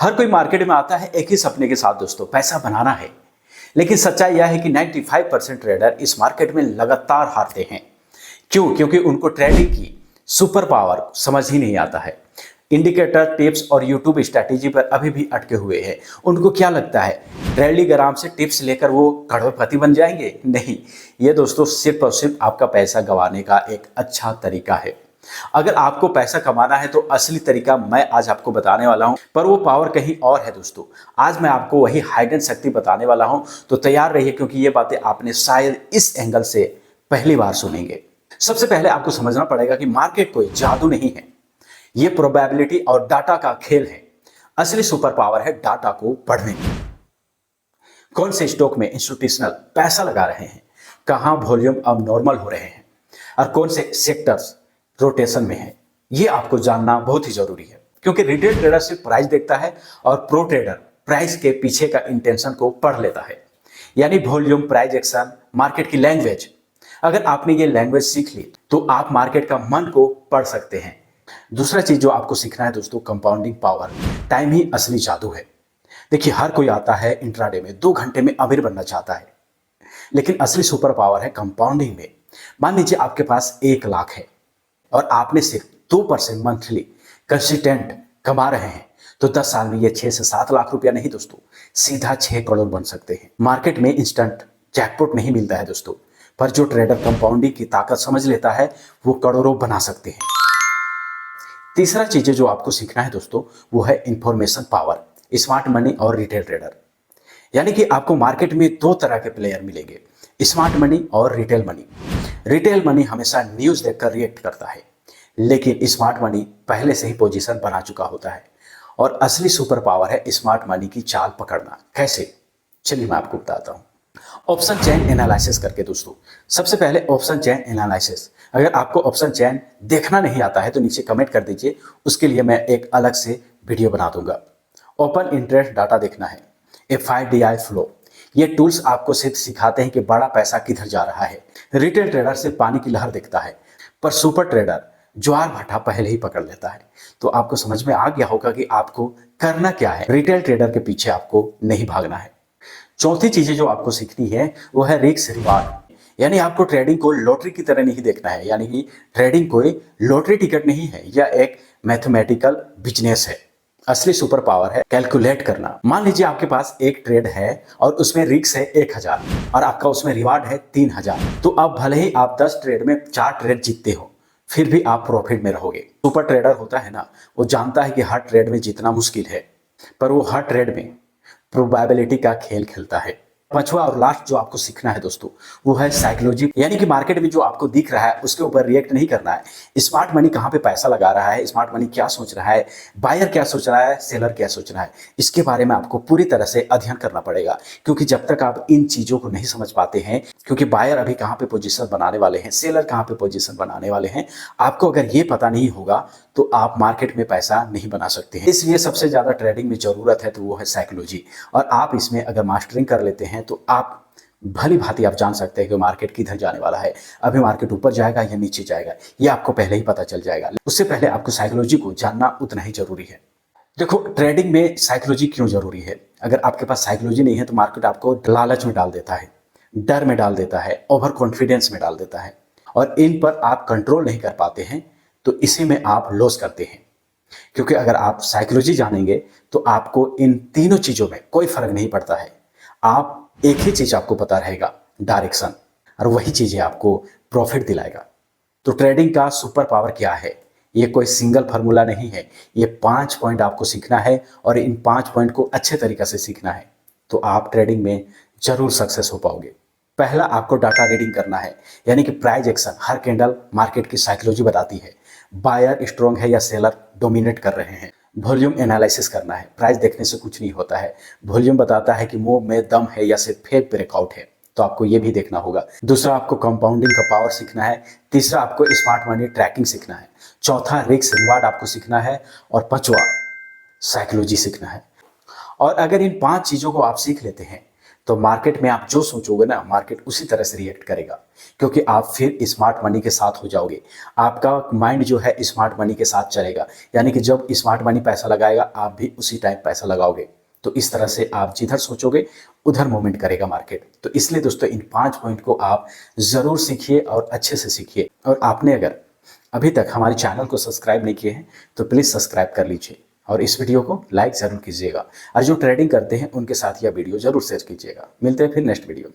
हर कोई मार्केट में आता है एक ही सपने के साथ दोस्तों, पैसा बनाना है। लेकिन सच्चाई यह है कि 95% ट्रेडर इस मार्केट में लगातार हारते हैं। क्यों? क्योंकि उनको ट्रेडिंग की सुपर पावर समझ ही नहीं आता है। इंडिकेटर, टिप्स और यूट्यूब स्ट्रैटेजी पर अभी भी अटके हुए हैं। उनको क्या लगता है ट्रेडिंग आराम से टिप्स लेकर वो करोड़पति बन जाएंगे? नहीं, ये दोस्तों सिर्फ और सिर्फ आपका पैसा गंवाने का एक अच्छा तरीका है। अगर आपको पैसा कमाना है तो असली तरीका मैं आज आपको बताने वाला हूं, पर वो पावर कहीं और है दोस्तों। आज मैं आपको वही हाइडन शक्ति बताने वाला हूं, तो तैयार रहिए क्योंकि ये बातें आपने शायद इस एंगल से पहली बार सुनेंगे। सबसे पहले आपको समझना पड़ेगा कि मार्केट कोई जादू नहीं है, ये प्रोबेबिलिटी और डाटा का खेल है। असली सुपर पावर है डाटा को पढ़ने की। कौन से स्टॉक में इंस्टीट्यूशनल पैसा लगा रहे हैं, कहां वॉल्यूम अब नॉर्मल हो रहे हैं और कौन से सेक्टर्स रोटेशन में है, ये आपको जानना बहुत ही जरूरी है। क्योंकि रिटेल ट्रेडर सिर्फ प्राइस देखता है और प्रो ट्रेडर प्राइस के पीछे का इंटेंशन को पढ़ लेता है, यानी वॉल्यूम, प्राइस एक्शन, मार्केट की लैंग्वेज। अगर आपने ये लैंग्वेज सीख ली तो आप मार्केट का मन को पढ़ सकते हैं। दूसरा चीज जो आपको सीखना है दोस्तों, कंपाउंडिंग पावर। टाइम ही असली जादू है। देखिए, हर कोई आता है इंट्राडे में 2 घंटे में अमीर बनना चाहता है, लेकिन असली सुपर पावर है कंपाउंडिंग में। मान लीजिए आपके पास 1 लाख है और आपने सिर्फ 2% मंथली कंसिस्टेंट कमा रहे हैं, तो 10 साल में ये 6 से 7 लाख रुपया नहीं दोस्तों, सीधा 6 करोड़ बन सकते हैं। मार्केट में इंस्टेंट जैकपॉट नहीं मिलता है दोस्तों, पर जो ट्रेडर कंपाउंडिंग की ताकत समझ लेता है वो करोड़ों बना सकते हैं। तीसरा चीजें जो आपको सीखना है दोस्तों, वो है इंफॉर्मेशन पावर, स्मार्ट मनी और रिटेल ट्रेडर। यानी कि आपको मार्केट में 2 तरह के प्लेयर मिलेंगे, स्मार्ट मनी और रिटेल मनी। रिटेल मनी हमेशा न्यूज देखकर रिएक्ट करता है, लेकिन स्मार्ट मनी पहले से ही पोजीशन बना चुका होता है। और असली सुपर पावर है स्मार्ट मनी की चाल पकड़ना। कैसे? चलिए मैं आपको बताता हूं। ऑप्शन चेन एनालिसिस करके दोस्तों। सबसे पहले ऑप्शन चेन एनालिसिस। अगर आपको ऑप्शन चेन देखना नहीं आता है तो नीचे कमेंट कर दीजिए, उसके लिए मैं एक अलग से वीडियो बना दूंगा। ओपन इंटरेस्ट डाटा देखना है, FIDI फ्लो। ये टूल्स आपको सिर्फ सिखाते हैं कि बड़ा पैसा किधर जा रहा है। रिटेल ट्रेडर से पानी की लहर देखता है, पर सुपर ट्रेडर ज्वार भाटा पहले ही पकड़ लेता है। तो आपको समझ में आ गया होगा कि आपको करना क्या है। रिटेल ट्रेडर के पीछे आपको नहीं भागना है। चौथी चीजें जो आपको सीखनी है वो है रिस्क रिवार्ड। यानी आपको ट्रेडिंग को लॉटरी की तरह नहीं देखना है, यानी कि ट्रेडिंग कोई लॉटरी टिकट नहीं है, यह एक मैथमेटिकल बिजनेस है। असली सुपर पावर है कैलकुलेट करना। मान लीजिए आपके पास एक ट्रेड है और उसमें रिस्क है 1000 और आपका उसमें रिवार्ड है 3000, तो अब भले ही आप 10 ट्रेड में 4 ट्रेड जीतते हो, फिर भी आप प्रॉफिट में रहोगे। सुपर ट्रेडर होता है ना, वो जानता है कि हर ट्रेड में जीतना मुश्किल है, पर वो हर ट्रेड में प्रोबेबिलिटी का खेल खेलता है। पांचवा और लास्ट जो आपको सीखना है दोस्तों, वो है साइकोलॉजी। यानी कि मार्केट में जो आपको दिख रहा है उसके ऊपर रिएक्ट नहीं करना है। स्मार्ट मनी कहां पे पैसा लगा रहा है, स्मार्ट मनी क्या सोच रहा है, बायर क्या सोच रहा है, सेलर क्या सोच रहा है, इसके बारे में आपको पूरी तरह से अध्ययन करना पड़ेगा। क्योंकि जब तक आप इन चीजों को नहीं समझ पाते हैं, क्योंकि बायर अभी कहां पे पोजीशन बनाने वाले हैं, सेलर कहां पे पोजीशन बनाने वाले हैं, आपको अगर ये पता नहीं होगा तो आप मार्केट में पैसा नहीं बना सकते हैं। इसलिए सबसे ज्यादा ट्रेडिंग में जरूरत है तो वो है साइकोलॉजी। और आप इसमें अगर मास्टरिंग कर लेते हैं तो आप भली भांति आप जान सकते हैं कि मार्केट किधर जाने वाला है, अभी मार्केट ऊपर जाएगा या नीचे जाएगा, ये आपको पहले ही पता चल जाएगा। उससे पहले आपको साइकोलॉजी को जानना उतना ही जरूरी है। देखो, ट्रेडिंग में साइकोलॉजी क्यों जरूरी है? अगर आपके पास साइकोलॉजी नहीं है तो मार्केट आपको लालच में डाल देता है, डर में डाल देता है, ओवर कॉन्फिडेंस में डाल देता है, और इन पर आप कंट्रोल नहीं कर पाते हैं, तो इसी में आप लॉस करते हैं। क्योंकि अगर आप साइकोलॉजी जानेंगे तो आपको इन तीनों चीजों में कोई फर्क नहीं पड़ता है। आप एक ही चीज आपको पता रहेगा, डायरेक्शन, और वही चीजें आपको प्रॉफिट दिलाएगा। तो ट्रेडिंग का सुपर पावर क्या है? ये कोई सिंगल फार्मूला नहीं है, ये 5 पॉइंट आपको सीखना है और इन 5 पॉइंट को अच्छे तरीके से सीखना है, तो आप ट्रेडिंग में जरूर सक्सेस हो पाओगे। पहला, आपको डाटा रीडिंग करना है, यानी कि प्राइस एक्शन। हर कैंडल मार्केट की साइकोलॉजी बताती है, बायर स्ट्रॉन्ग है या सेलर डोमिनेट कर रहे हैं। वॉल्यूम एनालिसिस करना है, प्राइस देखने से कुछ नहीं होता है, वॉल्यूम बताता है कि मूव में दम है या सिर्फ फेक ब्रेकआउट है, तो आपको ये भी देखना होगा। दूसरा, आपको कंपाउंडिंग का पावर सीखना है। तीसरा, आपको स्मार्ट मनी ट्रैकिंग सीखना है। चौथा, रिस्क रिवार्ड आपको सीखना है। और पांचवा, साइकोलॉजी सीखना है। और अगर इन 5 चीजों को आप सीख लेते हैं तो मार्केट में आप जो सोचोगे ना, मार्केट उसी तरह से रिएक्ट करेगा, क्योंकि आप फिर स्मार्ट मनी के साथ हो जाओगे। आपका माइंड जो है स्मार्ट मनी के साथ चलेगा, यानी कि जब स्मार्ट मनी पैसा लगाएगा आप भी उसी टाइम पैसा लगाओगे। तो इस तरह से आप जिधर सोचोगे उधर मूवमेंट करेगा मार्केट। तो इसलिए दोस्तों इन 5 पॉइंट को आप ज़रूर सीखिए और अच्छे से सीखिए। और आपने अगर अभी तक हमारे चैनल को सब्सक्राइब नहीं किए हैं तो प्लीज़ सब्सक्राइब कर लीजिए और इस वीडियो को लाइक ज़रूर कीजिएगा। और जो ट्रेडिंग करते हैं उनके साथ यह वीडियो ज़रूर शेयर कीजिएगा। मिलते हैं फिर नेक्स्ट वीडियो में।